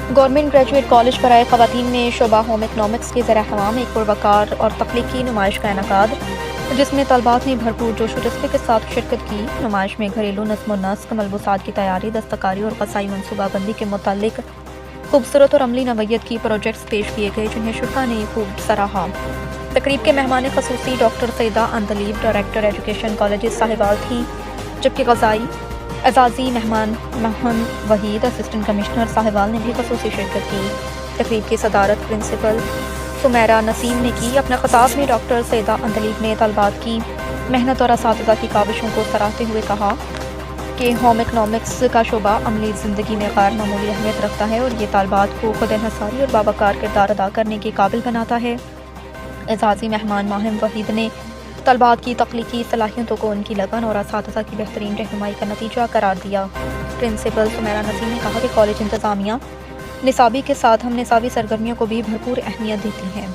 Government graduate college برائے خواتین میں شعبہ ہوم اکنامکس کے زیر اہتمام ایک پروکار اور تخلیقی نمائش کا انعقاد، جس میں طلبات نے بھرپور جوش و جذبے کے ساتھ شرکت کی۔ نمائش میں گھریلو نظم و نسق، ملبوسات کی تیاری، دستکاری اور غذائی منصوبہ بندی کے متعلق خوبصورت اور عملی نوعیت کی پروجیکٹس پیش کیے گئے، جنہیں شرکاء نے خوب سراہا۔ تقریب کے مہمان خصوصی ڈاکٹر سیدہ اندلیب، ڈائریکٹر ایجوکیشن کالجز صاحبال تھیں، جبکہ غذائی اعزازی مہمان محمد وحید، اسسٹنٹ کمشنر صاحبال نے بھی خصوصی شرکت کی۔ تقریب کی صدارت پرنسپل سمیرہ نسیم نے کی۔ اپنے خطاب میں ڈاکٹر سیدہ اندلیب نے طلبات کی محنت اور اساتذہ کی کاوشوں کو سراہتے ہوئے کہا کہ ہوم اکنامکس کا شعبہ عملی زندگی میں غیر معمولی اہمیت رکھتا ہے اور یہ طالبات کو خود انحصاری اور باوقار کردار ادا کرنے کے قابل بناتا ہے۔ اعزازی مہمان ماہم وحید نے طلبات کی تخلیقی صلاحیتوں کو ان کی لگن اور اساتذہ کی بہترین رہنمائی کا نتیجہ قرار دیا۔ پرنسپل سمیرہ نسیم نے کہا کہ کالج انتظامیہ نصابی کے ساتھ ہم نصابی سرگرمیوں کو بھی بھرپور اہمیت دیتی ہے۔